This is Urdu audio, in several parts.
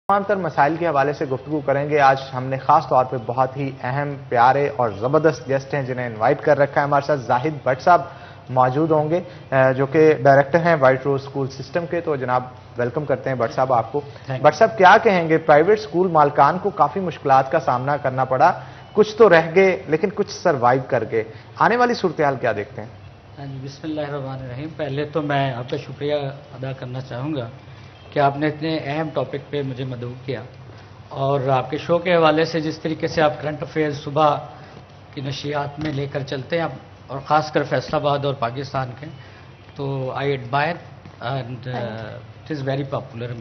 تمام تر مسائل کے حوالے سے گفتگو کریں گے. آج ہم نے خاص طور پہ بہت ہی اہم، پیارے اور زبردست گیسٹ ہیں جنہیں انوائٹ کر رکھا ہے. ہمارے ساتھ زاہد بٹ صاحب موجود ہوں گے جو کہ ڈائریکٹر ہیں وائٹ روز اسکول سسٹم کے. تو جناب ویلکم کرتے ہیں بٹ صاحب آپ کو. بٹ صاحب کیا کہیں گے، پرائیویٹ اسکول مالکان کو کافی مشکلات کا سامنا کرنا پڑا، کچھ تو رہ گئے لیکن کچھ سروائیو کر گئے، آنے والی صورتحال کیا دیکھتے ہیں؟ بسم اللہ الرحمن الرحیم. پہلے تو میں آپ کا شکریہ ادا کرنا چاہوں گا کہ آپ نے اتنے اہم ٹاپک پہ مجھے مدعو کیا، اور آپ کے شو کے حوالے سے جس طریقے سے آپ کرنٹ افیئرز صبح کی نشریات میں لے کر چلتے ہیں اور خاص کر فیصل آباد اور پاکستان کے، تو I admire and it is very popular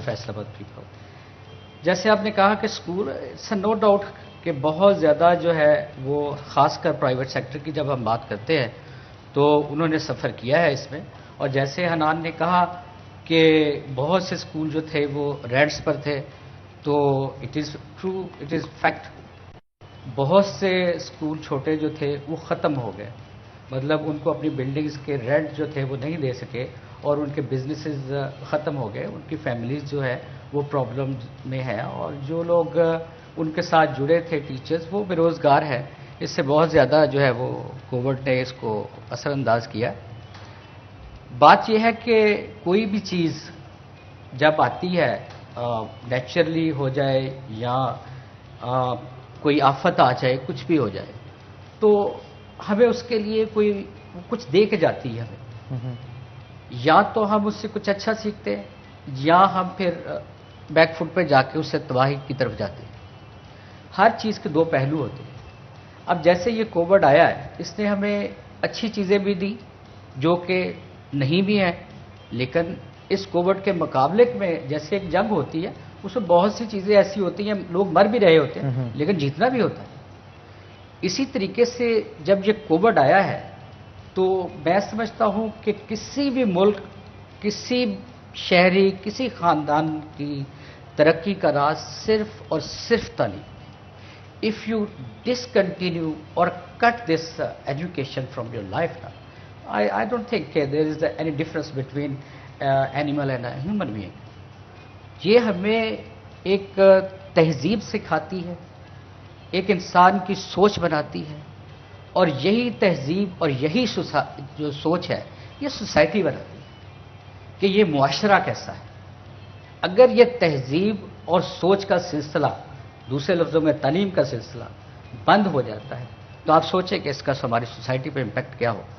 Faisalabad people. جیسے آپ نے کہا کہ اسکول اٹس نو ڈاؤٹ کہ بہت زیادہ جو ہے وہ خاص کر پرائیویٹ سیکٹر کی جب ہم بات کرتے ہیں تو انہوں نے سفر کیا ہے اس میں. اور جیسے حنان نے کہا کہ بہت سے اسکول جو تھے وہ رینٹس پر تھے، تو it is true, it is fact. بہت سے اسکول چھوٹے جو تھے وہ ختم ہو گئے، مطلب ان کو اپنی بلڈنگز کے رینٹ جو تھے وہ نہیں دے سکے اور ان کے بزنسز ختم ہو گئے. ان کی فیملیز جو ہے وہ پرابلم میں ہے، اور جو لوگ ان کے ساتھ جڑے تھے ٹیچرز وہ بے روزگار ہیں. اس سے بہت زیادہ جو ہے وہ کووڈ نے اس کو اثر انداز کیا. بات یہ ہے کہ کوئی بھی چیز جب آتی ہے نیچرلی ہو جائے یا کوئی آفت آ جائے، کچھ بھی ہو جائے، تو ہمیں اس کے لیے کوئی کچھ دے کے جاتی ہے ہمیں. یا تو ہم اس سے کچھ اچھا سیکھتے ہیں یا ہم پھر بیک فٹ پہ جا کے اس سے تباہی کی طرف جاتے ہیں. ہر چیز کے دو پہلو ہوتے ہیں. اب جیسے یہ کووڈ آیا ہے، اس نے ہمیں اچھی چیزیں بھی دی جو کہ نہیں بھی ہیں، لیکن اس کووڈ کے مقابلے میں جیسے ایک جنگ ہوتی ہے اس میں بہت سی چیزیں ایسی ہوتی ہیں، لوگ مر بھی رہے ہوتے ہیں لیکن جیتنا بھی ہوتا ہے. اسی طریقے سے جب یہ کووڈ آیا ہے تو میں سمجھتا ہوں کہ کسی بھی ملک، کسی شہری، کسی خاندان کی ترقی کا راز صرف اور صرف تعلیم. If you discontinue or cut this education from your life now, I don't think there is any difference between animal and a human being. یہ ہمیں ایک تہذیب سکھاتی ہے، ایک انسان کی سوچ بناتی ہے، اور یہی تہذیب اور یہی جو سوچ ہے یہ سوسائٹی بناتی ہے کہ یہ معاشرہ کیسا ہے. اگر یہ تہذیب اور سوچ کا سلسلہ، دوسرے لفظوں میں تعلیم کا سلسلہ بند ہو جاتا ہے تو آپ سوچیں کہ اس کا ہماری سوسائٹی پہ امپیکٹ کیا ہوگا،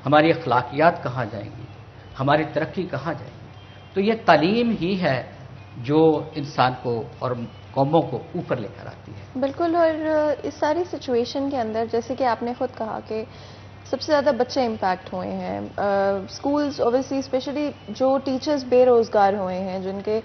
ہماری اخلاقیات کہاں جائیں گی، ہماری ترقی کہاں جائے گی. تو یہ تعلیم ہی ہے جو انسان کو اور قوموں کو اوپر لے کر آتی ہے. بالکل. اور اس ساری سچویشن کے اندر جیسے کہ آپ نے خود کہا کہ سب سے زیادہ بچے امپیکٹ ہوئے ہیں. اسکولز اوبیسلی اسپیشلی جو ٹیچرز بے روزگار ہوئے ہیں، جن کے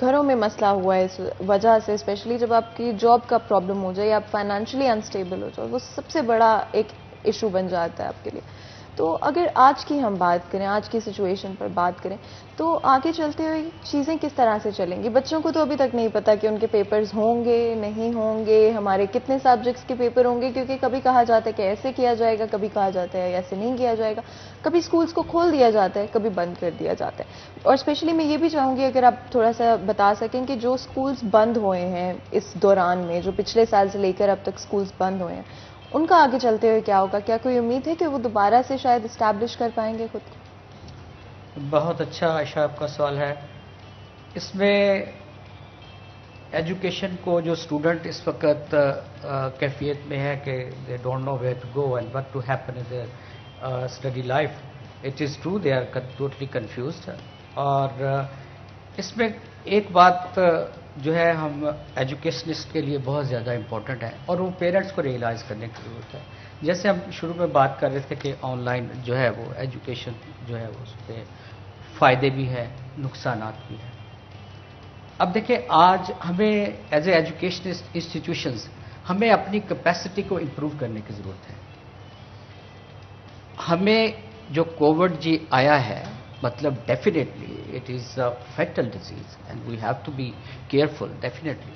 گھروں میں مسئلہ ہوا ہے اس وجہ سے، اسپیشلی جب آپ کی جاب کا پرابلم ہو جائے یا آپ فائنینشلی انسٹیبل ہو جائے، وہ سب سے بڑا ایک ایشو بن جاتا ہے آپ کے لیے. تو اگر آج کی ہم بات کریں، آج کی سچویشن پر بات کریں، تو آگے چلتے ہوئے چیزیں کس طرح سے چلیں گی؟ بچوں کو تو ابھی تک نہیں پتا کہ ان کے پیپرز ہوں گے نہیں ہوں گے، ہمارے کتنے سبجیکٹس کے پیپر ہوں گے، کیونکہ کبھی کہا جاتا ہے کہ ایسے کیا جائے گا، کبھی کہا جاتا ہے ایسے نہیں کیا جائے گا، کبھی اسکولز کو کھول دیا جاتا ہے، کبھی بند کر دیا جاتا ہے. اور اسپیشلی میں یہ بھی چاہوں گی اگر آپ تھوڑا سا بتا سکیں کہ جو اسکولز بند ہوئے ہیں اس دوران میں، جو پچھلے سال سے لے کر اب تک اسکولز بند ہوئے ہیں، ان کا آگے چلتے ہوئے کیا ہوگا؟ کیا کوئی امید ہے کہ وہ دوبارہ سے شاید اسٹیبلش کر پائیں گے خود کو؟ بہت اچھا عائشہ آپ کا سوال ہے. اس میں ایجوکیشن کو جو اسٹوڈنٹ اس وقت کیفیت میں ہے کہ they don't know where to go and what to happen in their study life, it is true they are totally confused. اور اس میں ایک بات جو ہے ہم ایجوکیشنسٹ کے لیے بہت زیادہ امپورٹنٹ ہے اور وہ پیرنٹس کو ریئلائز کرنے کی ضرورت ہے. جیسے ہم شروع میں بات کر رہے تھے کہ آن لائن جو ہے وہ ایجوکیشن جو ہے اس پہ فائدے بھی ہیں، نقصانات بھی ہیں. اب دیکھیں آج ہمیں ایز اے ایجوکیشن انسٹیٹیوشنز ہمیں اپنی کیپیسٹی کو امپروو کرنے کی ضرورت ہے. ہمیں جو کووڈ جی آیا ہے، مطلب definitely it is a fatal disease and we have to be careful definitely.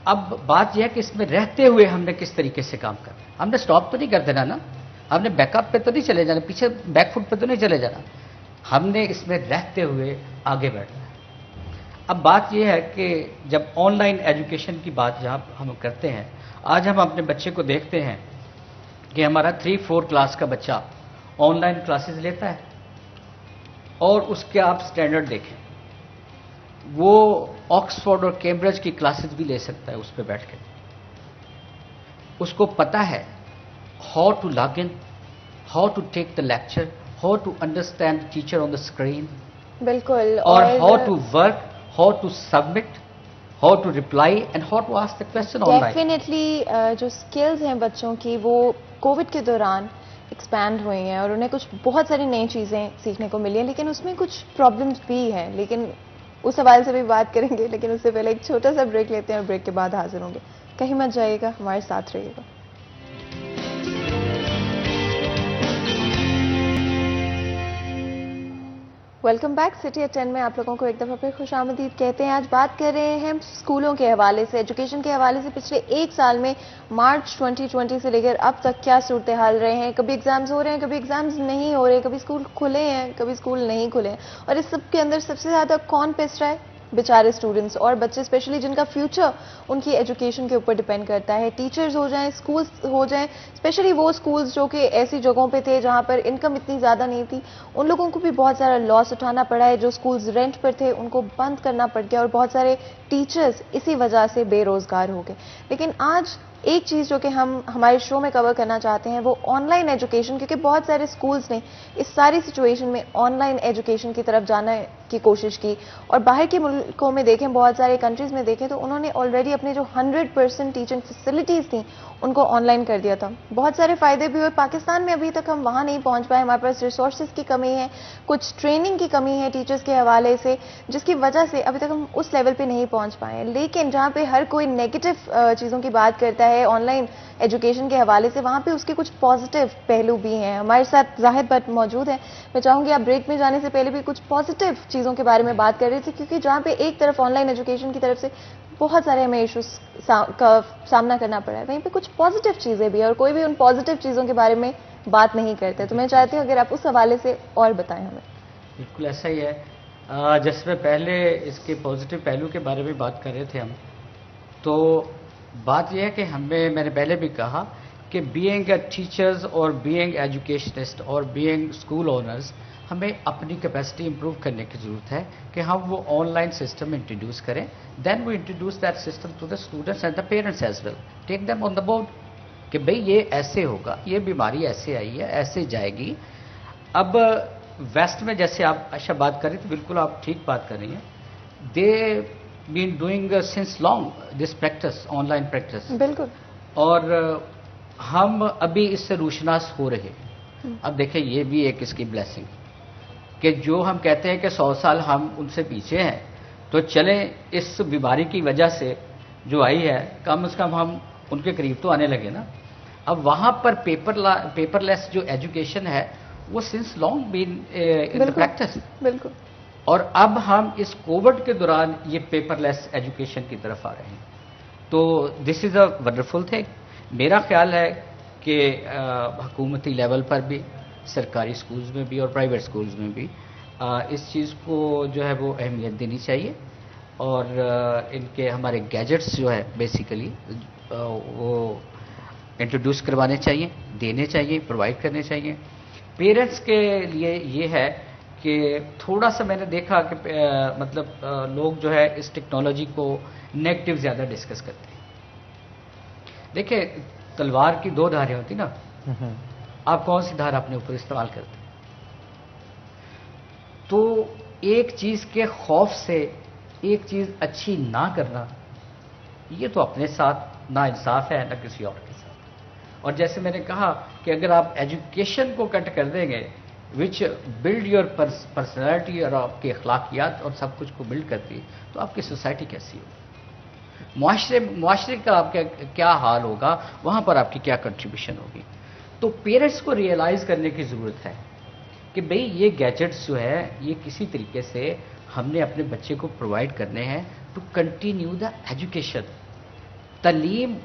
اب بات یہ ہے کہ اس میں رہتے ہوئے ہم نے کس طریقے سے کام کرنا ہے. ہم نے سٹاپ تو نہیں کر دینا نا، ہم نے بیک اپ پہ تو نہیں چلے جانا، پیچھے بیک فٹ پہ تو نہیں چلے جانا، ہم نے اس میں رہتے ہوئے آگے بڑھنا ہے. اب بات یہ ہے کہ جب آن لائن ایجوکیشن کی بات جہاں ہم کرتے ہیں، آج ہم اپنے بچے کو دیکھتے ہیں کہ ہمارا 3-4 کلاس کا بچہ آن لائن کلاسز لیتا ہے، اور اس کے آپ سٹینڈرڈ دیکھیں، وہ آکسفورڈ اور کیمبرج کی کلاسز بھی لے سکتا ہے اس پہ بیٹھ کے. اس کو پتا ہے how to log in, how to take the lecture, how to understand teacher on the screen, بالکل. اور how to work, how to submit, how to reply and how to ask the question online. Definitely جو اسکلز ہیں بچوں کی وہ کووڈ کے دوران ایکسپینڈ ہوئی ہیں اور انہیں کچھ بہت ساری نئی چیزیں سیکھنے کو ملی ہیں، لیکن اس میں کچھ پرابلمس بھی ہیں، لیکن اس حوالے سے بھی بات کریں گے. لیکن اس سے پہلے ایک چھوٹا سا بریک لیتے ہیں اور بریک کے بعد حاضر ہوں گے. کہیں مت جائیے گا، ہمارے ساتھ رہیے گا. Welcome back. سٹی ایٹ 10 میں آپ لوگوں کو ایک دفعہ پھر خوش آمدید کہتے ہیں. آج بات کر رہے ہیں اسکولوں کے حوالے سے، ایجوکیشن کے حوالے سے. پچھلے ایک سال میں مارچ 2020 سے لے کر اب تک کیا صورتحال رہے ہیں. کبھی ایگزامز ہو رہے ہیں، کبھی ایگزامز نہیں ہو رہے، کبھی اسکول کھلے ہیں، کبھی اسکول نہیں کھلے ہیں. اور اس سب کے اندر سب سے زیادہ کون پس رہا ہے؟ بیچارے اسٹوڈنٹس اور بچے، اسپیشلی جن کا فیوچر ان کی ایجوکیشن کے اوپر ڈپینڈ کرتا ہے. ٹیچرز ہو جائیں، اسکولز ہو جائیں، اسپیشلی وہ اسکولز جو کہ ایسی جگہوں پہ تھے جہاں پر انکم اتنی زیادہ نہیں تھی، ان لوگوں کو بھی بہت سارا لاس اٹھانا پڑا ہے. جو اسکولز رینٹ پر تھے ان کو بند کرنا پڑ گیا اور بہت سارے ٹیچرز اسی وجہ سے بے روزگار ہو گئے. لیکن آج ایک چیز جو کہ ہم ہمارے شو میں کور کرنا چاہتے ہیں وہ آن لائن ایجوکیشن، کیونکہ بہت سارے اسکولز نے اس ساری سچویشن میں آن لائن ایجوکیشن کی طرف جانے کی کوشش کی. اور باہر کے ملکوں میں دیکھیں، بہت سارے کنٹریز میں دیکھیں تو انہوں نے آلریڈی اپنے جو 100% ٹیچنگ فیسلٹیز تھیں ان کو آن لائن کر دیا تھا. بہت سارے فائدے بھی ہوئے. پاکستان میں ابھی تک ہم وہاں نہیں پہنچ پائے. ہمارے پاس ریسورسز کی کمی ہے، کچھ ٹریننگ کی کمی ہے ٹیچرز کے حوالے سے، جس کی وجہ سے ابھی تک ہم اس لیول پہ نہیں پہنچ پائے ہیں. لیکن جہاں پہ ہر کوئی نیگیٹو چیزوں کی بات کرتا ہے آن لائن ایجوکیشن کے حوالے سے، وہاں پہ اس کے کچھ پازیٹیو پہلو بھی ہیں. ہمارے ساتھ زاہد بٹ موجود ہیں. میں چاہوں گی آپ بریک میں جانے سے پہلے بھی کچھ پازیٹیو چیزوں کے بارے میں بات کر رہے تھے، کیونکہ جہاں پہ ایک طرف آن لائن ایجوکیشن کی طرف سے بہت سارے ہمیں ایشوز کا سامنا کرنا پڑا ہے، وہیں پہ کچھ پازیٹیو چیزیں بھی ہیں اور کوئی بھی ان پازیٹیو چیزوں کے بارے میں بات نہیں کرتے. تو میں چاہتی ہوں اگر آپ اس حوالے سے اور بتائیں ہمیں. بالکل ایسا ہی ہے. جس میں پہلے اس کے پازیٹیو پہلو کے بارے میں بات کر رہے تھے ہم، تو بات یہ ہے کہ میں نے پہلے بھی کہا کہ بینگ اے ٹیچرز اور بینگ ایجوکیشنسٹ اور بینگ اسکول اونرز، ہمیں اپنی کیپیسٹی امپروو کرنے کی ضرورت ہے کہ ہم وہ آن لائن سسٹم انٹروڈیوس کریں. Then we introduce that system to the students and the parents as well. Take them on the board کہ بھئی یہ ایسے ہوگا، یہ بیماری ایسے آئی ہے، ایسے جائے گی. اب ویسٹ میں جیسے آپ اچھا بات کر رہی تو بالکل آپ ٹھیک بات کر رہی ہیں. They been doing since long this practice, online practice. بالکل. اور ہم ابھی اس سے روشناس ہو رہے. اب دیکھیں یہ بھی ایک اس کی بلیسنگ کہ جو ہم کہتے ہیں کہ 100 سال ہم ان سے پیچھے ہیں، تو چلیں اس بیماری کی وجہ سے جو آئی ہے کم از کم ہم ان کے قریب تو آنے لگے نا. اب وہاں پر پیپر لیس جو ایجوکیشن ہے وہ since long been in practice. بالکل. اور اب ہم اس کووڈ کے دوران یہ پیپر لیس ایجوکیشن کی طرف آ رہے ہیں. تو دس از اے ونڈرفل تھنگ. میرا خیال ہے کہ حکومتی لیول پر بھی، سرکاری سکولز میں بھی اور پرائیویٹ سکولز میں بھی اس چیز کو جو ہے وہ اہمیت دینی چاہیے. اور ان کے ہمارے گیجٹس جو ہے بیسیکلی وہ انٹروڈیوس کروانے چاہیے، دینے چاہیے، پرووائڈ کرنے چاہیے. پیرنٹس کے لیے یہ ہے کہ تھوڑا سا میں نے دیکھا کہ مطلب لوگ جو ہے اس ٹیکنالوجی کو نیگیٹو زیادہ ڈسکس کرتے ہیں. دیکھیں تلوار کی 2 دھاریں ہوتی نا، آپ کون سی دھار اپنے اوپر استعمال کرتے ہیں؟ تو ایک چیز کے خوف سے ایک چیز اچھی نہ کرنا، یہ تو اپنے ساتھ نا انصاف ہے، نہ کسی اور کے ساتھ. اور جیسے میں نے کہا کہ اگر آپ ایجوکیشن کو کٹ کر دیں گے وچ بلڈ یور پرسنالٹی، اور آپ کے اخلاقیات اور سب کچھ کو بلڈ کرتی ہے، تو آپ کی سوسائٹی کیسی ہوگی؟ معاشرے کا آپ کیا حال ہوگا؟ وہاں پر آپ کی کیا کنٹریبیوشن ہوگی؟ تو پیرنٹس کو ریئلائز کرنے کی ضرورت ہے کہ بھئی یہ گیجٹس جو ہے یہ کسی طریقے سے ہم نے اپنے بچے کو پرووائڈ کرنے ہیں ٹو کنٹینیو دا ایجوکیشن. تعلیم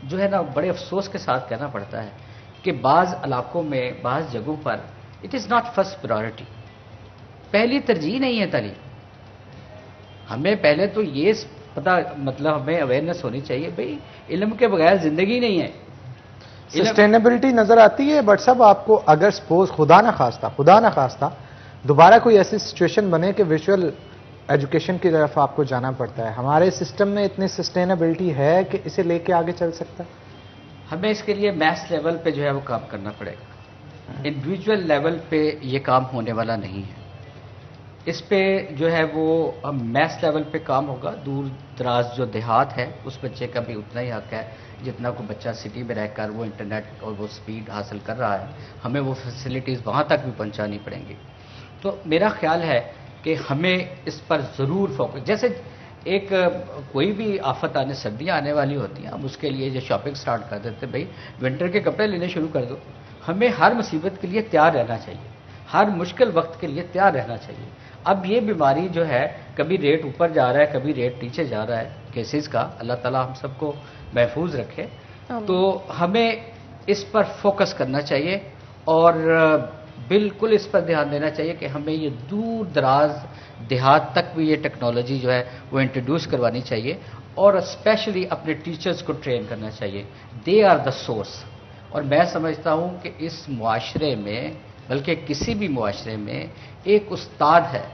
جو ہے نا بڑے افسوس کے ساتھ کہنا پڑتا ہے کہ بعض علاقوں میں، بعض جگہوں پر it is not first priority. پہلی ترجیح نہیں ہے تعلیم. ہمیں پہلے تو یہ پتا مطلب ہمیں اویئرنیس ہونی چاہیے بھئی علم کے بغیر زندگی نہیں ہے. سسٹینیبلٹی نظر آتی ہے بٹ صاحب آپ کو اگر سپوز خدا نہ خواستہ دوبارہ کوئی ایسی سچویشن بنے کہ ورچوئل ایجوکیشن کی طرف آپ کو جانا پڑتا ہے, ہمارے سسٹم میں اتنی سسٹینیبلٹی ہے کہ اسے لے کے آگے چل سکتا ہے؟ ہمیں اس کے لیے میس لیول پہ جو ہے وہ کام کرنا پڑے گا. انڈیویجول لیول پہ یہ کام ہونے والا نہیں ہے. اس پہ جو ہے وہ میس لیول پہ کام ہوگا. دور دراز جو دیہات ہے اس بچے کا بھی اتنا ہی حق ہے جتنا کوئی بچہ سٹی میں رہ کر وہ انٹرنیٹ اور وہ سپیڈ حاصل کر رہا ہے. ہمیں وہ فیسلٹیز وہاں تک بھی پہنچانی پڑیں گی. تو میرا خیال ہے کہ ہمیں اس پر ضرور فوکس, جیسے ایک کوئی بھی آفت آنے, سردیاں آنے والی ہوتی ہیں, ہم اس کے لیے جو شاپنگ سٹارٹ کر دیتے بھئی ونٹر کے کپڑے لینے شروع کر دو. ہمیں ہر مصیبت کے لیے تیار رہنا چاہیے, ہر مشکل وقت کے لیے تیار رہنا چاہیے. اب یہ بیماری جو ہے کبھی ریٹ اوپر جا رہا ہے کبھی ریٹ نیچے جا رہا ہے کیسز کا, اللہ تعالیٰ ہم سب کو محفوظ رکھے. تو ہمیں اس پر فوکس کرنا چاہیے اور بالکل اس پر دھیان دینا چاہیے کہ ہمیں یہ دور دراز دیہات تک بھی یہ ٹیکنالوجی جو ہے وہ انٹروڈیوس کروانی چاہیے اور اسپیشلی اپنے ٹیچرز کو ٹرین کرنا چاہیے. They are the source. اور میں سمجھتا ہوں کہ اس معاشرے میں بلکہ کسی بھی معاشرے میں ایک استاد ہے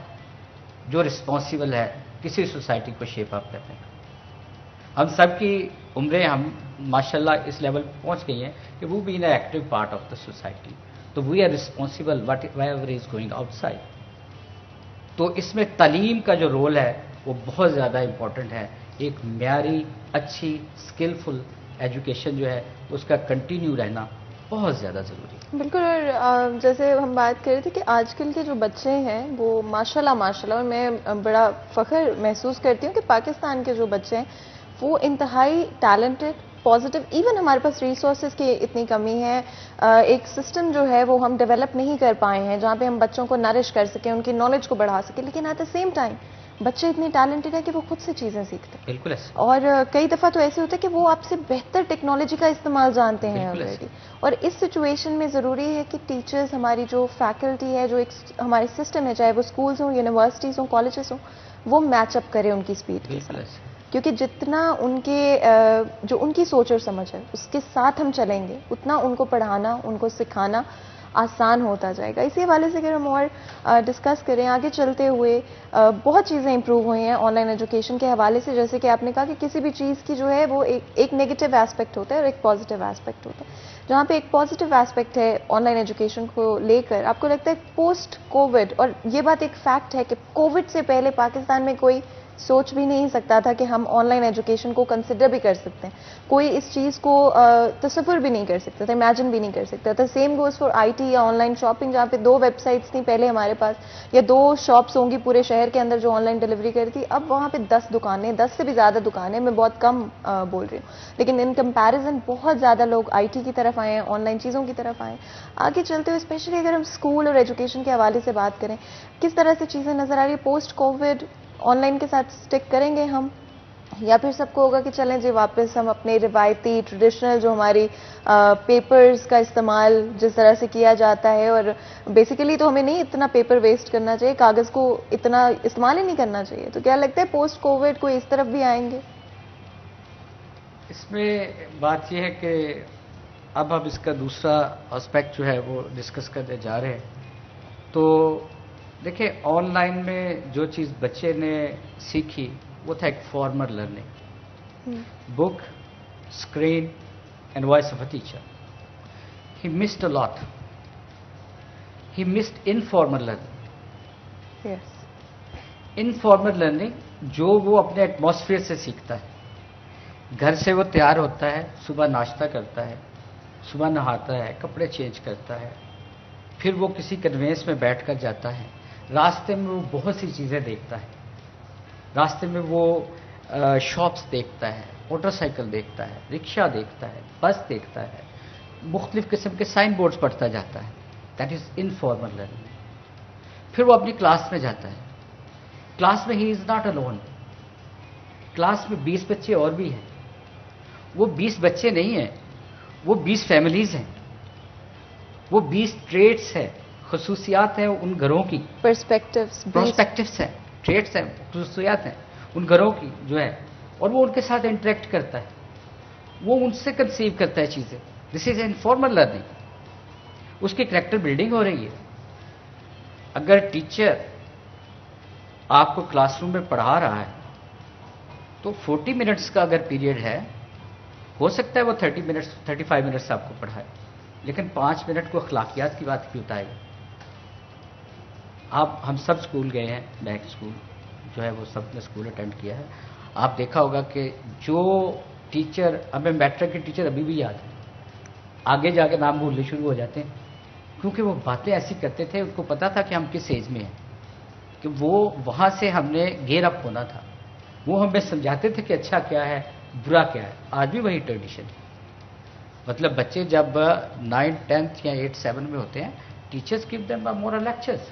جو رسپانسیبل ہے کسی سوسائٹی کو شیپ اپ کرنے کا. ہم سب کی عمریں ہم ماشاءاللہ اس لیول پہ پہنچ گئی ہیں کہ وہ بھی an active part of the society. تو we are responsible whatever is going outside. تو اس میں تعلیم کا جو رول ہے وہ بہت زیادہ امپورٹنٹ ہے. ایک معیاری اچھی اسکلفل ایجوکیشن جو ہے اس کا کنٹینیو رہنا بہت زیادہ ضروری ہے. بالکل. اور جیسے ہم بات کر رہے تھے کہ آج کل کے جو بچے ہیں وہ ماشاءاللہ اور میں بڑا فخر محسوس کرتی ہوں کہ پاکستان کے جو بچے ہیں وہ انتہائی ٹیلنٹڈ, پازیٹیو. ایون ہمارے پاس ریسورسز کی اتنی کمی ہے, ایک سسٹم جو ہے وہ ہم ڈیولپ نہیں کر پائے ہیں جہاں پہ ہم بچوں کو نرش کر سکیں, ان کی نالج کو بڑھا سکیں. لیکن ایٹ دا سیم ٹائم بچے اتنے ٹیلنٹڈ ہیں کہ وہ خود سے چیزیں سیکھتے ہیں. بالکل ایسے. اور کئی دفعہ تو ایسے ہوتا ہے کہ وہ آپ سے بہتر ٹیکنالوجی کا استعمال جانتے ہیں آلریڈی. اور اس سچویشن میں ضروری ہے کہ ٹیچرز, ہماری جو فیکلٹی ہے, جو ایک ہمارے سسٹم ہے, چاہے وہ اسکولز ہوں, یونیورسٹیز ہوں, کالجز ہوں, وہ میچ اپ کرے ان کی اسپیڈ کے ساتھ. کیونکہ جتنا ان کے جو ان کی سوچ اور سمجھ ہے اس کے ساتھ ہم چلیں گے اتنا ان کو پڑھانا, ان کو سکھانا آسان ہوتا جائے گا. اسی حوالے سے اگر ہم اور ڈسکس کریں آگے چلتے ہوئے, بہت چیزیں امپروو ہوئی ہیں آن لائن ایجوکیشن کے حوالے سے. جیسے کہ آپ نے کہا کہ کسی بھی چیز کی جو ہے وہ ایک نیگیٹو ایسپیکٹ ہوتا ہے اور ایک پازیٹیو ایسپیکٹ ہوتا ہے. جہاں پہ ایک پازیٹیو ایسپیکٹ ہے آن لائن ایجوکیشن کو لے کر, آپ کو لگتا ہے پوسٹ کووڈ, اور یہ بات ایک فیکٹ ہے کہ کووڈ سے پہلے پاکستان میں کوئی سوچ بھی نہیں سکتا تھا کہ ہم آن لائن ایجوکیشن کو کنسیڈر بھی کر سکتے ہیں. کوئی اس چیز کو تصور بھی نہیں کر سکتا تھا, امیجن بھی نہیں کر سکتا تھا. Same goes for I T یا آن لائن شاپنگ, جہاں پہ 2 ویب سائٹس تھیں پہلے ہمارے پاس, یا 2 شاپس ہوں گی پورے شہر کے اندر جو آن لائن ڈلیوری کرتی. اب وہاں پہ 10 دکانیں, 10 سے بھی زیادہ دکانیں, میں بہت کم بول رہی ہوں, لیکن ان کمپیریزن بہت زیادہ لوگ آئی ٹی کی طرف آئے ہیں, آن لائن چیزوں کی طرف آئے ہیں. آگے چلتے ہوئے اسپیشلی اگر ہم اسکول اور ایجوکیشن کے حوالے سے بات کریں, کس طرح سے چیزیں نظر آ رہی ہے پوسٹ کووڈ؟ آن لائن کے ساتھ اسٹک کریں گے ہم, یا پھر سب کو ہوگا کہ چلیں جی واپس ہم اپنے روایتی ٹریڈیشنل جو ہماری پیپرز کا استعمال جس طرح سے کیا جاتا ہے, اور بیسیکلی تو ہمیں نہیں اتنا پیپر ویسٹ کرنا چاہیے, کاغذ کو اتنا استعمال ہی نہیں کرنا چاہیے. تو کیا لگتا ہے پوسٹ کووڈ کو اس طرف بھی آئیں گے؟ اس میں بات یہ ہے کہ اب ہم اس کا دوسرا اسپیکٹ جو ہے وہ ڈسکس کرنے جا رہے ہیں. تو دیکھیں آن لائن میں جو چیز بچے نے سیکھی وہ تھا ایک formal learning, book, screen and voice of a teacher. He missed a lot. He missed informal learning. Informal learning جو وہ اپنے ایٹماسفیئر سے سیکھتا ہے. گھر سے وہ تیار ہوتا ہے, صبح ناشتہ کرتا ہے, صبح نہاتا ہے, کپڑے چینج کرتا ہے, پھر وہ کسی کنوینس میں بیٹھ کر جاتا ہے. راستے میں وہ بہت سی چیزیں دیکھتا ہے. راستے میں وہ شاپس دیکھتا ہے, موٹر سائیکل دیکھتا ہے, رکشہ دیکھتا ہے, بس دیکھتا ہے, مختلف قسم کے سائن بورڈز پڑھتا جاتا ہے. That is informal learning. پھر وہ اپنی کلاس میں جاتا ہے. کلاس میں ہی از ناٹ الون. کلاس میں 20 بچے اور بھی ہیں. وہ 20 بچے نہیں ہیں, وہ 20 فیملیز ہیں, وہ 20 ٹریٹس ہیں, خصوصیات ہیں ان گھروں کی, پرسپیکٹوس ہیں. ٹریٹس ہیں، خصوصیات ہیں ان گھروں کی جو ہے، اور وہ ان کے ساتھ انٹریکٹ کرتا ہے، وہ ان سے کنسیو کرتا ہے چیزیں. دس از انفارمل لرننگ. اس کی کریکٹر بلڈنگ ہو رہی ہے. اگر ٹیچر آپ کو کلاس روم میں پڑھا رہا ہے تو 40 منٹس کا اگر پیریڈ ہے، ہو سکتا ہے وہ 30 منٹس 35 منٹس آپ کو پڑھائے، لیکن 5 منٹ کو اخلاقیات کی بات کیوں بتائے گا؟ ہم سب اسکول گئے ہیں، بیک اسکول جو ہے وہ سب نے اسکول اٹینڈ کیا ہے. آپ دیکھا ہوگا کہ جو ٹیچر، ہمیں میٹرک کے ٹیچر ابھی بھی یاد ہیں، آگے جا کے نام بھولنے شروع ہو جاتے ہیں، کیونکہ وہ باتیں ایسی کرتے تھے، ان کو پتا تھا کہ ہم کس ایج میں ہیں، کہ وہ وہاں سے ہم نے گیئر اپ ہونا تھا. وہ ہمیں سمجھاتے تھے کہ اچھا کیا ہے، برا کیا ہے. آج بھی وہی ٹریڈیشن ہے. مطلب بچے جب 9th 10th یا 8th 7 میں ہوتے ہیں، teachers give them moral lectures.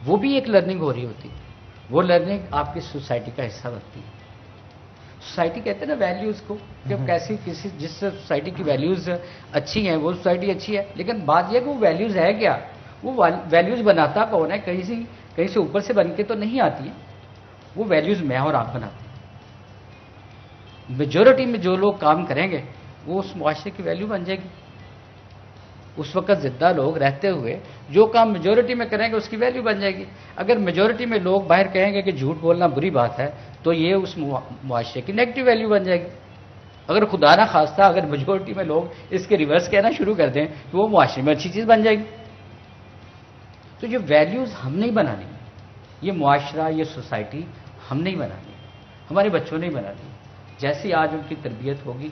وہ بھی ایک لرننگ ہو رہی ہوتی ہے. وہ لرننگ آپ کی سوسائٹی کا حصہ بنتی ہے. سوسائٹی کہتے ہیں نا ویلیوز کو، کہ کسی جس سوسائٹی کی ویلیوز اچھی ہیں وہ سوسائٹی اچھی ہے. لیکن بات یہ کہ وہ ویلیوز ہے کیا، وہ ویلیوز بناتا کون ہے؟ کہیں سے اوپر سے بن کے تو نہیں آتی ہیں. وہ ویلیوز میں اور آپ بناتے ہیں. میجورٹی میں جو لوگ کام کریں گے وہ اس معاشرے کی ویلیو بن جائے گی. اس وقت زندہ لوگ رہتے ہوئے جو کام میجورٹی میں کریں گے اس کی ویلیو بن جائے گی. اگر میجورٹی میں لوگ باہر کہیں گے کہ جھوٹ بولنا بری بات ہے تو یہ اس معاشرے کی نیگیٹو ویلیو بن جائے گی. اگر خدا نہ خواستہ اگر میجورٹی میں لوگ اس کے ریورس کہنا شروع کر دیں تو وہ معاشرے میں اچھی چیز بن جائے گی. تو یہ ویلیوز ہم نہیں بنانی، یہ معاشرہ، یہ سوسائٹی ہم نہیں بنانی، ہمارے بچوں نے بنانی. جیسی آج ان کی تربیت ہوگی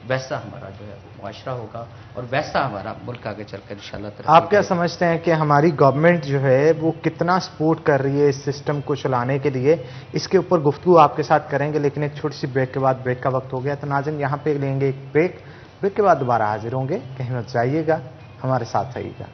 ویسا ہمارا جو ہے معاشرہ ہوگا، اور ویسا ہمارا ملک آگے چل کر انشاءاللہ ترقی. آپ کیا سمجھتے ہیں کہ ہماری گورنمنٹ جو ہے وہ کتنا سپورٹ کر رہی ہے اس سسٹم کو چلانے کے لیے؟ اس کے اوپر گفتگو آپ کے ساتھ کریں گے، لیکن ایک چھوٹی سی بریک کے بعد، بریک کا وقت ہو گیا تو ناظرین یہاں پہ لیں گے ایک بریک کے بعد دوبارہ حاضر ہوں گے. کہیں مت جائیے گا، ہمارے ساتھ رہیے گا.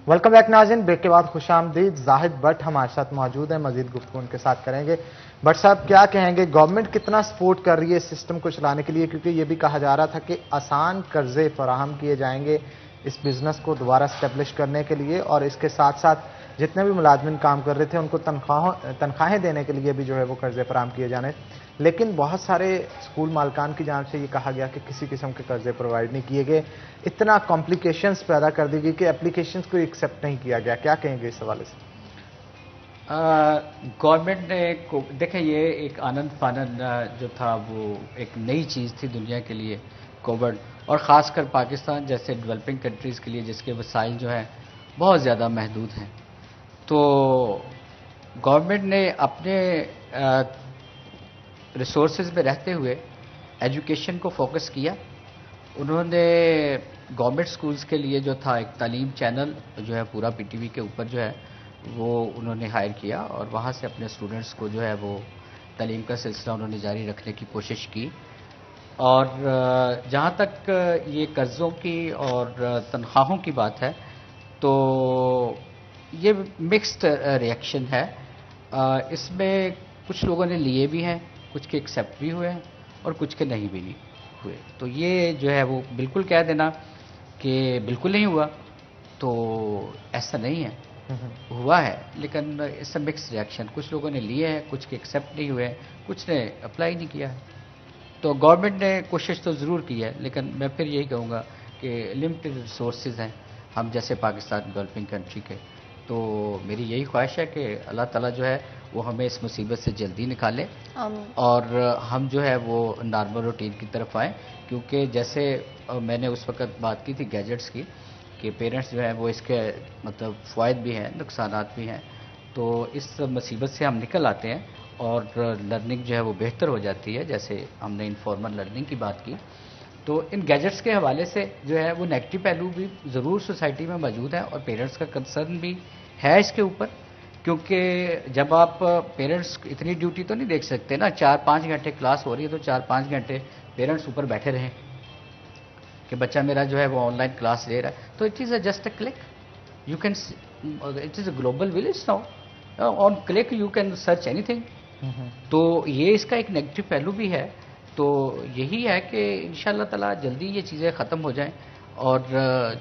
ویلکم بیک ناظرین. بریک کے بعد خوش آمدید. زاہد بٹ ہمارے ساتھ موجود ہیں، مزید گفتگو ان کے ساتھ کریں گے. بٹ صاحب کیا کہیں گے، گورنمنٹ کتنا سپورٹ کر رہی ہے اس سسٹم کو چلانے کے لیے؟ کیونکہ یہ بھی کہا جا رہا تھا کہ آسان قرضے فراہم کیے جائیں گے اس بزنس کو دوبارہ اسٹیبلش کرنے کے لیے، اور اس کے ساتھ ساتھ جتنے بھی ملازمین کام کر رہے تھے ان کو تنخواہیں دینے کے لیے بھی جو ہے وہ قرضے فراہم کیے جانے. لیکن بہت سارے اسکول مالکان کی جانب سے یہ کہا گیا کہ کسی قسم کے قرضے پرووائڈ نہیں کیے گئے. اتنا کمپلیکیشنز پیدا کر دی گئی کہ اپلیکیشنز کو ایکسیپٹ نہیں کیا گیا. کیا کہیں گے اس حوالے سے؟ گورنمنٹ نے دیکھیں، یہ ایک آنند فانند جو تھا وہ ایک نئی چیز تھی دنیا کے لیے، کووڈ، اور خاص کر پاکستان جیسے ڈیولپنگ کنٹریز کے لیے جس کے وسائل جو ہیں بہت زیادہ محدود ہیں. تو گورنمنٹ نے اپنے ریسورسز میں رہتے ہوئے ایجوکیشن کو فوکس کیا. انہوں نے گورنمنٹ سکولز کے لیے جو تھا ایک تعلیم چینل جو ہے پورا پی ٹی وی کے اوپر جو ہے وہ انہوں نے ہائر کیا، اور وہاں سے اپنے اسٹوڈنٹس کو جو ہے وہ تعلیم کا سلسلہ انہوں نے جاری رکھنے کی کوشش کی. اور جہاں تک یہ قرضوں کی اور تنخواہوں کی بات ہے تو یہ مکسڈ ریئیکشن ہے. اس میں کچھ لوگوں نے لیے بھی ہیں، کچھ کے ایکسیپٹ بھی ہوئے ہیں، اور کچھ کے نہیں بھی ہوئے. تو یہ جو ہے وہ بالکل کہہ دینا کہ بالکل نہیں ہوا تو ایسا نہیں ہے، ہوا ہے. لیکن اس سے مکس ریئیکشن، کچھ لوگوں نے لیے ہیں، کچھ کے ایکسیپٹ نہیں ہوئے ہیں، کچھ نے اپلائی نہیں کیا ہے. تو گورنمنٹ نے کوشش تو ضرور کی ہے، لیکن میں پھر یہی کہوں گا کہ لمیٹڈ ریسورسز ہیں ہم جیسے پاکستان ڈیولپنگ کنٹری کے. تو میری یہی خواہش ہے کہ اللہ تعالیٰ جو ہے وہ ہمیں اس مصیبت سے جلدی نکالے، اور ہم جو ہے وہ نارمل روٹین کی طرف آئیں. کیونکہ جیسے میں نے اس وقت بات کی تھی گیجٹس کی، کہ پیرنٹس جو ہیں وہ اس کے مطلب فوائد بھی ہیں، نقصانات بھی ہیں. تو اس مصیبت سے ہم نکل آتے ہیں اور لرننگ جو ہے وہ بہتر ہو جاتی ہے. جیسے ہم نے انفارمل لرننگ کی بات کی، تو ان گیجٹس کے حوالے سے جو ہے وہ نیگیٹو پہلو بھی ضرور سوسائٹی میں موجود ہیں، اور پیرنٹس کا کنسرن بھی ہے اس کے اوپر. کیونکہ جب آپ پیرنٹس اتنی ڈیوٹی تو نہیں دیکھ سکتے نا، 4-5 گھنٹے کلاس ہو رہی ہے تو 4-5 گھنٹے پیرنٹس اوپر بیٹھے رہیں کہ بچہ میرا جو ہے وہ آن لائن کلاس لے رہا ہے. تو it is just a click, you can, it is a global village now, on click you can search any thing. تو یہ اس کا ایک نیگیٹو پہلو بھی ہے. تو یہی ہے کہ انشاءاللہ تعالی جلدی یہ چیزیں ختم ہو جائیں اور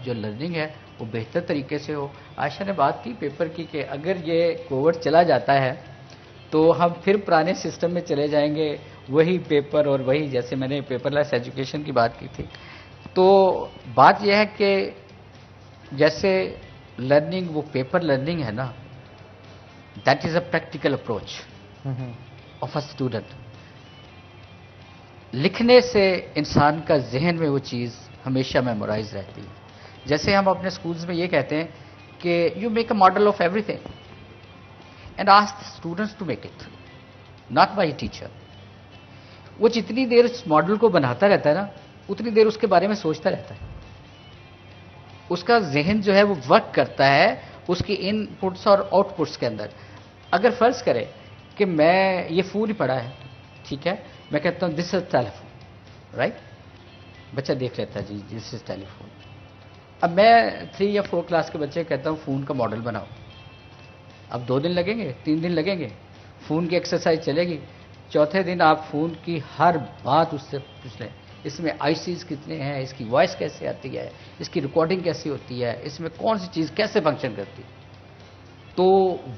جو لرننگ ہے وہ بہتر طریقے سے ہو. عائشہ نے بات کی پیپر کی کہ اگر یہ کووڈ چلا جاتا ہے تو ہم پھر پرانے سسٹم میں چلے جائیں گے, وہی پیپر اور وہی, جیسے میں نے پیپر لیس ایجوکیشن کی بات کی تھی. تو بات یہ ہے کہ جیسے لرننگ وہ پیپر لرننگ ہے نا, that is a practical approach of a student. لکھنے سے انسان کا ذہن میں وہ چیز ہمیشہ میمورائز رہتی ہے. جیسے ہم اپنے اسکولز میں یہ کہتے ہیں کہ you make a model of everything and ask students to make it, not by teacher. وہ جتنی دیر اس ماڈل کو بناتا رہتا ہے نا, اتنی دیر اس کے بارے میں سوچتا رہتا ہے. اس کا ذہن جو ہے وہ ورک کرتا ہے اس کی ان پٹس اور آؤٹ پٹس کے اندر. اگر فرض کرے کہ میں یہ فون ہی پڑھا ہے, ٹھیک ہے, میں کہتا ہوں دس از ٹیلیفون, رائٹ, بچہ دیکھ لیتا ہے جی دس از ٹیلیفون. اب میں 3 یا 4 کلاس کے بچے کہتا ہوں فون کا ماڈل بناؤ. اب 2 دن لگیں گے, 3 دن لگیں گے, فون کی ایکسرسائز چلے گی. چوتھے دن آپ فون کی ہر بات اس سے پوچھ لیں, اس میں آئی سیز کتنے ہیں, اس کی وائس کیسے آتی ہے, اس کی ریکارڈنگ کیسی ہوتی ہے, اس میں کون سی چیز کیسے فنکشن کرتی ہے. تو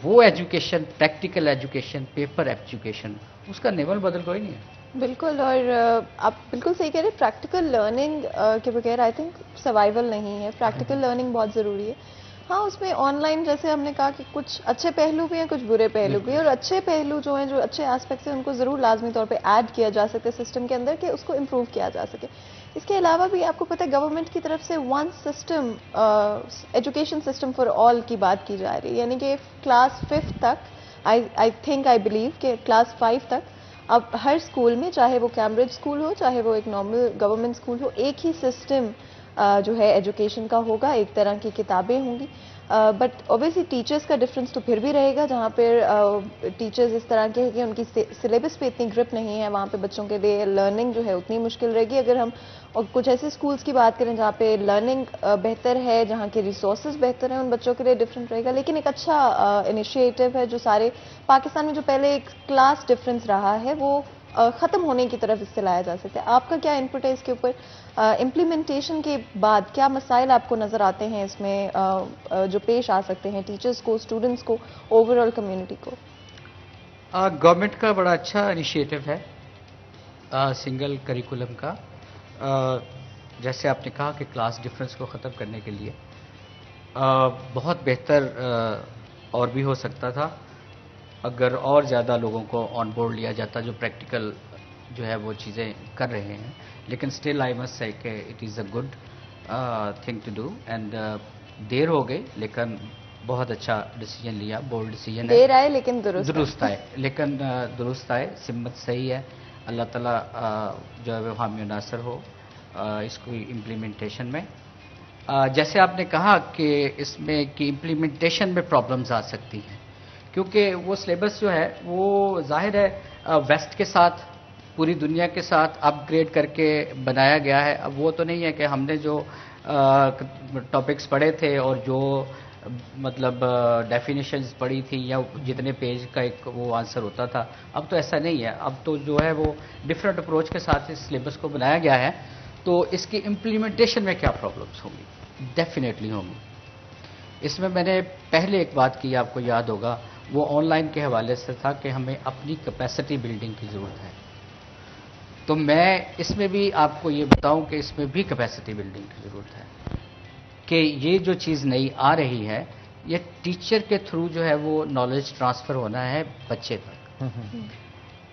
وہ education, practical education, paper education, اس کا نیول بدل کوئی نہیں ہے. بالکل, اور آپ بالکل صحیح کہہ رہے ہیں. پریکٹیکل لرننگ کے بغیر آئی تھنک سروائیول نہیں ہے. پریکٹیکل لرننگ بہت ضروری ہے. ہاں, اس میں آن لائن جیسے ہم نے کہا کہ کچھ اچھے پہلو بھی ہیں, کچھ برے پہلو بھی ہیں, اور اچھے پہلو جو ہیں, جو اچھے ایسپیکٹس ہیں, ان کو ضرور لازمی طور پہ ایڈ کیا جا سکے سسٹم کے اندر کہ اس کو امپروو کیا جا سکے. اس کے علاوہ بھی آپ کو پتہ ہے گورنمنٹ کی طرف سے one system, education system for all کی بات کی جا رہی ہے. یعنی کہ کلاس 5 تک, آئی بلیو کہ کلاس 5 تک اب ہر اسکول میں, چاہے وہ کیمبرج اسکول ہو, چاہے وہ ایک نارمل گورنمنٹ اسکول ہو, ایک ہی سسٹم جو ہے ایجوکیشن کا ہوگا. ایک طرح کی کتابیں ہوں گی, بٹ اوبیسلی ٹیچرز کا ڈفرینس تو پھر بھی رہے گا. جہاں پہ ٹیچرز اس طرح کے ہیں کہ ان کی سلیبس پہ اتنی گرپ نہیں ہے, وہاں پہ بچوں کے لیے لرننگ جو ہے اتنی مشکل رہے گی. اگر ہم اور کچھ ایسے اسکولس کی بات کریں جہاں پہ لرننگ بہتر ہے, جہاں کے ریسورسز بہتر ہیں, ان بچوں کے لیے ڈفرینٹ رہے گا. لیکن ایک اچھا انیشیٹو ہے جو سارے پاکستان میں جو پہلے ایک کلاس ڈفرینس رہا ہے وہ ختم ہونے کی طرف اس سے لایا جا سکتا ہے. آپ کا کیا انپٹ ہے اس کے اوپر؟ امپلیمنٹیشن کے بعد کیا مسائل آپ کو نظر آتے ہیں اس میں جو پیش آ سکتے ہیں ٹیچرز کو, اسٹوڈنٹس کو, اوور آل کمیونٹی کو؟ گورنمنٹ کا بڑا اچھا انیشیٹو ہے سنگل کریکولم کا. جیسے آپ نے کہا کہ کلاس ڈفرینس کو ختم کرنے کے لیے بہت بہتر اور بھی ہو سکتا تھا اگر اور زیادہ لوگوں کو آن بورڈ لیا جاتا جو پریکٹیکل جو ہے وہ چیزیں کر رہے ہیں. لیکن اسٹل آئی مسٹ سے کہ it is a good thing to do. And دیر ہو گئی لیکن بہت اچھا ڈیسیجن لیا, بولڈ ڈیسیجن ہے. دیر آئے لیکن درست آئے, لیکن درست آئے, سمت صحیح ہے. اللہ تعالیٰ جو ہے وہ حامی و ناصر ہو اس کو امپلیمنٹیشن میں. جیسے آپ نے کہا کہ اس میں کی امپلیمنٹیشن میں پرابلمز آ سکتی ہیں کیونکہ وہ سلیبس جو ہے وہ ظاہر ہے ویسٹ کے ساتھ, پوری دنیا کے ساتھ اپ گریڈ کر کے بنایا گیا ہے. اب وہ تو نہیں ہے کہ ہم نے جو ٹاپکس پڑھے تھے اور جو مطلب ڈیفینیشنز پڑھی تھی یا جتنے پیج کا ایک وہ آنسر ہوتا تھا, اب تو ایسا نہیں ہے. اب تو جو ہے وہ ڈفرینٹ اپروچ کے ساتھ اس سلیبس کو بنایا گیا ہے. تو اس کی امپلیمنٹیشن میں کیا پرابلمس ہوں گی؟ ڈیفینیٹلی ہوں گی. اس میں نے پہلے ایک بات کی, آپ کو یاد ہوگا, وہ آن لائن کے حوالے سے تھا کہ ہمیں اپنی کیپیسٹی بلڈنگ کی ضرورت ہے. تو میں اس میں بھی آپ کو یہ بتاؤں کہ اس میں بھی کیپیسٹی بلڈنگ کی ضرورت ہے کہ یہ جو چیز نئی آ رہی ہے یہ ٹیچر کے تھرو جو ہے وہ نالج ٹرانسفر ہونا ہے بچے تک.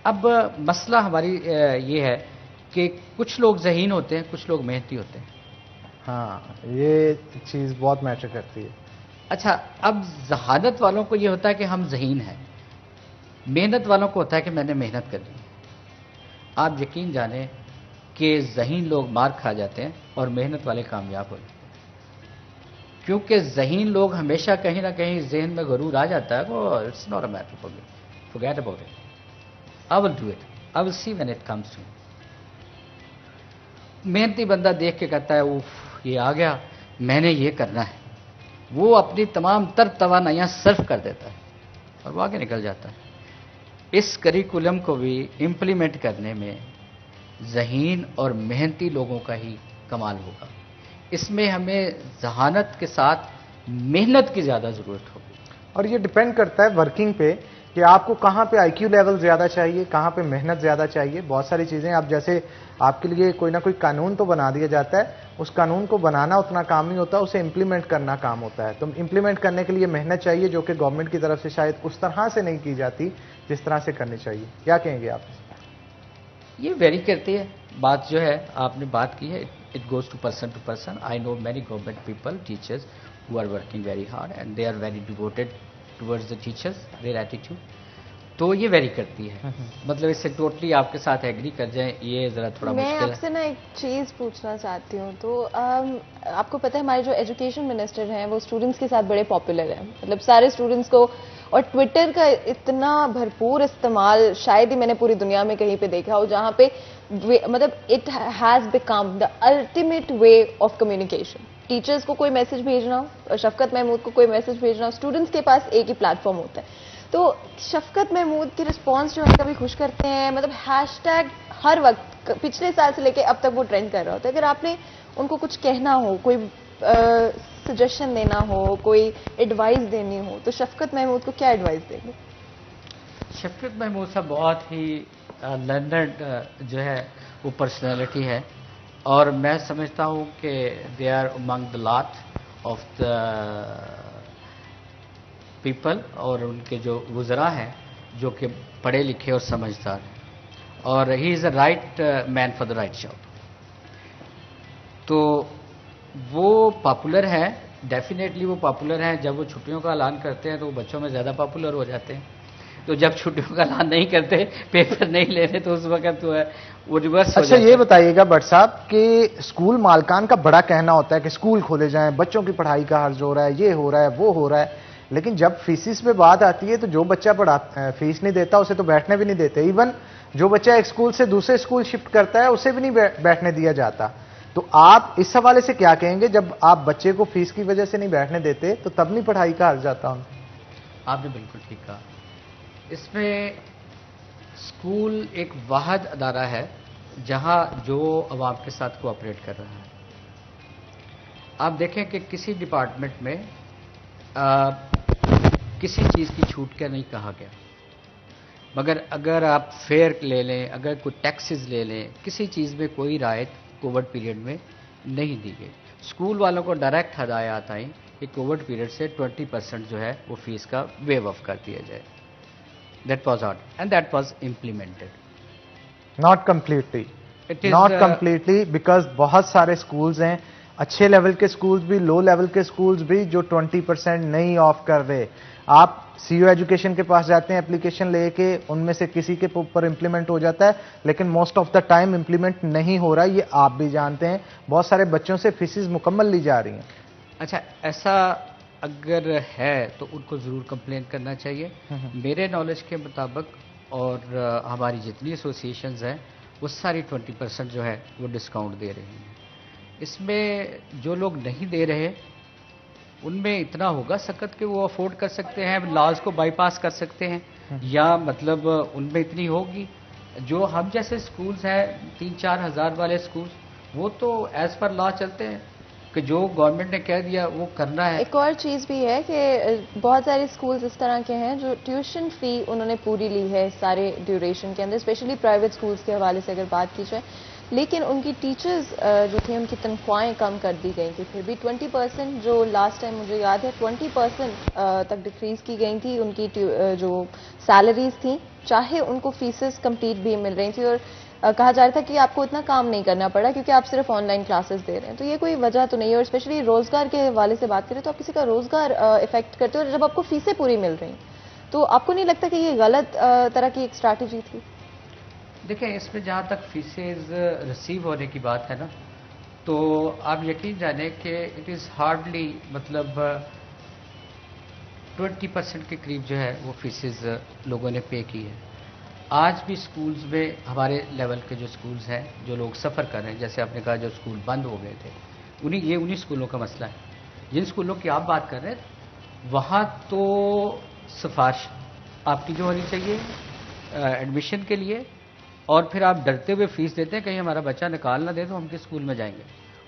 اب مسئلہ ہماری یہ ہے کہ کچھ لوگ ذہین ہوتے ہیں, کچھ لوگ محنتی ہوتے ہیں. ہاں, یہ چیز بہت میٹر کرتی ہے. اچھا, اب ذہانت والوں کو یہ ہوتا ہے کہ ہم ذہین ہیں, محنت والوں کو ہوتا ہے کہ میں نے محنت کرنی ہے. آپ یقین جانیں کہ ذہین لوگ مار کھا جاتے ہیں اور محنت والے کامیاب ہو جاتے ہیں, کیونکہ ذہین لوگ ہمیشہ کہیں نہ کہیں ذہن میں غرور آ جاتا ہے وہ it's not a matter for me, forget about it, I will do it, I will see when it comes to. محنتی بندہ دیکھ کے کہتا ہے اوف یہ آ گیا, میں نے یہ کرنا ہے, وہ اپنی تمام تر توانائیاں صرف کر دیتا ہے اور وہ آگے نکل جاتا ہے. اس کریکولم کو بھی امپلیمنٹ کرنے میں ذہین اور محنتی لوگوں کا ہی کمال ہوگا, اس میں ہمیں ذہانت کے ساتھ محنت کی زیادہ ضرورت ہوگی. اور یہ ڈیپینڈ کرتا ہے ورکنگ پہ کہ آپ کو کہاں پہ آئی کیو لیول زیادہ چاہیے, کہاں پہ محنت زیادہ چاہیے. بہت ساری چیزیں اب جیسے آپ کے لیے کوئی نہ کوئی قانون تو بنا دیا جاتا ہے, اس قانون کو بنانا اتنا کام نہیں ہوتا, اسے امپلیمنٹ کرنا کام ہوتا ہے. تو امپلیمنٹ کرنے کے لیے محنت چاہیے جو کہ گورنمنٹ کی طرف سے شاید اس طرح سے نہیں کی جاتی جس طرح سے کرنی چاہیے. کیا کہیں گے آپ؟ یہ ویری کرتی ہے بات جو ہے آپ نے بات کی ہے. It goes to person. I know many government people, teachers who are working very hard and they are very devoted towards the teachers, their attitude. تو یہ ویری کرتی ہے, مطلب اس سے ٹوٹلی آپ کے ساتھ ایگری کر جائیں یہ ذرا تھوڑا مشکل ہے. میں آپ سے نا ایک چیز پوچھنا چاہتی ہوں. تو آپ کو پتہ ہے ہمارے جو ایجوکیشن منسٹر ہیں وہ اسٹوڈنٹس کے ساتھ بڑے پاپولر ہیں, مطلب سارے اسٹوڈنٹس کو, اور ٹویٹر کا اتنا بھرپور استعمال شاید ہی میں نے پوری دنیا میں کہیں پہ دیکھا ہو جہاں پہ مطلب it has become the ultimate way of communication. Teachers کو کوئی میسج بھیجنا ہو, شفقت محمود کو کوئی میسج بھیجنا ہو, اسٹوڈنٹس کے پاس ایک ہی پلیٹ فارم ہوتا ہے. تو شفقت محمود کی رسپانس جو ہے کبھی خوش کرتے ہیں, مطلب ہیش ٹیگ ہر وقت پچھلے سال سے لے کے اب تک وہ ٹرینڈ کر رہا ہوتا ہے. اگر آپ نے ان کو کچھ کہنا ہو, کوئی سجیشن دینا ہو, کوئی ایڈوائز دینی ہو, تو شفقت محمود کو کیا ایڈوائز دیں گے؟ شفقت محمود صاحب بہت ہی لرنڈ جو ہے وہ پرسنالٹی ہے, اور میں سمجھتا ہوں کہ they are among the lot of the people, اور ان کے جو وزراء ہیں جو کہ پڑھے لکھے اور سمجھدار ہیں, اور he is a right man for the right job. تو وہ پاپولر ہے, ڈیفینیٹلی وہ پاپولر ہیں. جب وہ چھٹیوں کا اعلان کرتے ہیں تو وہ بچوں میں زیادہ پاپولر ہو جاتے ہیں, تو جب چھٹیوں کا اعلان نہیں کرتے, پیپر نہیں لیتے, تو اس وقت تو ہے وہ ریورس ہو جاتا ہے. اچھا یہ بتائیے گا بٹ صاحب کہ اسکول مالکان کا بڑا کہنا ہوتا ہے کہ اسکول کھولے جائیں, بچوں کی پڑھائی کا حرج ہو رہا ہے, یہ ہو رہا ہے, وہ ہو رہا ہے, لیکن جب فیسز پہ بات آتی ہے تو جو بچہ فیس نہیں دیتا اسے تو بیٹھنے بھی نہیں دیتے. ایون جو بچہ ایک اسکول سے دوسرے اسکول شفٹ کرتا ہے اسے بھی نہیں بیٹھنے دیا جاتا. تو آپ اس حوالے سے کیا کہیں گے؟ جب آپ بچے کو فیس کی وجہ سے نہیں بیٹھنے دیتے تو تب نہیں پڑھائی کا حرج جاتا ان کو؟ آپ نے بالکل ٹھیک کہا. اس میں اسکول ایک واحد ادارہ ہے جہاں جو عوام کے ساتھ کوآپریٹ کر رہا ہے. آپ دیکھیں کہ کسی ڈپارٹمنٹ میں کسی چیز کی چھوٹ کا نہیں کہا گیا, مگر اگر آپ فیئر لے لیں, اگر کوئی ٹیکسز لے لیں, کسی چیز میں کوئی رعایت کووڈ پیریڈ میں نہیں دی گئی. اسکول والوں کو ڈائریکٹ ہدایات آئیں کہ کووڈ پیریڈ سے 20% جو ہے وہ فیس کا ویو آف کر دیا جائے. That was order and that was implemented. Not completely because بہت سارے اسکولز ہیں, اچھے لیول کے اسکولز بھی, لو لیول کے اسکولز بھی, جو 20% نہیں آف کر رہے. آپ سی او ایجوکیشن کے پاس جاتے ہیں اپلیکیشن لے کے, ان میں سے کسی کے اوپر امپلیمنٹ ہو جاتا ہے, لیکن most of the time implement نہیں ہو رہا. یہ آپ بھی جانتے ہیں, بہت سارے بچوں سے فیسز مکمل لی جا رہی ہیں. اچھا, ایسا اگر ہے تو ان کو ضرور کمپلین کرنا چاہیے. میرے نالج کے مطابق اور ہماری جتنی ایسوسیشنز ہیں وہ ساری 20% جو ہے وہ ڈسکاؤنٹ دے رہی ہیں. اس میں جو لوگ نہیں دے رہے ان میں اتنا ہوگا سکت کہ وہ افورڈ کر سکتے ہیں, لاز کو بائی پاس کر سکتے ہیں, یا مطلب ان میں اتنی ہوگی. جو ہم جیسے سکولز ہیں 3-4 ہزار والے سکولز, وہ تو ایز پر لا چلتے ہیں کہ جو گورنمنٹ نے کہہ دیا وہ کرنا ہے. ایک اور چیز بھی ہے کہ بہت سارے اسکولز اس طرح کے ہیں جو ٹیوشن فی انہوں نے پوری لی ہے سارے ڈیوریشن کے اندر, اسپیشلی پرائیویٹ اسکولز کے حوالے سے اگر بات کی جائے, لیکن ان کی ٹیچرز جو تھے ان کی تنخواہیں کم کر دی گئی تھی. پھر بھی 20% جو لاسٹ ٹائم مجھے یاد ہے 20% تک ڈکریز کی گئی تھی ان کی جو سیلریز تھیں, چاہے ان کو فیسز کمپلیٹ بھی مل رہی تھی, اور کہا جا رہا تھا کہ آپ کو اتنا کام نہیں کرنا پڑا کیونکہ آپ صرف آن لائن کلاسز دے رہے ہیں. تو یہ کوئی وجہ تو نہیں ہے. اور اسپیشلی روزگار کے حوالے سے بات کریں تو آپ کسی کا روزگار افیکٹ کرتے ہو, اور جب آپ کو فیسیں پوری مل رہی ہیں تو آپ کو نہیں لگتا کہ یہ غلط طرح کی ایک اسٹریٹجی تھی؟ دیکھیں, اس میں جہاں تک فیسز ریسیو ہونے کی بات ہے نا, تو آپ یقین جانیں کہ اٹ از ہارڈلی مطلب 20% کے قریب جو ہے وہ فیسز لوگوں نے پے کی ہے. آج بھی سکولز میں ہمارے لیول کے جو سکولز ہیں جو لوگ سفر کر رہے ہیں, جیسے آپ نے کہا جو سکول بند ہو گئے تھے, یہ انہی سکولوں کا مسئلہ ہے. جن سکولوں کی آپ بات کر رہے ہیں وہاں تو سفارش آپ کی جو ہونی چاہیے ایڈمیشن کے لیے, اور پھر آپ ڈرتے ہوئے فیس دیتے ہیں کہیں ہمارا بچہ نکال نہ دے تو ہم کس اسکول میں جائیں گے.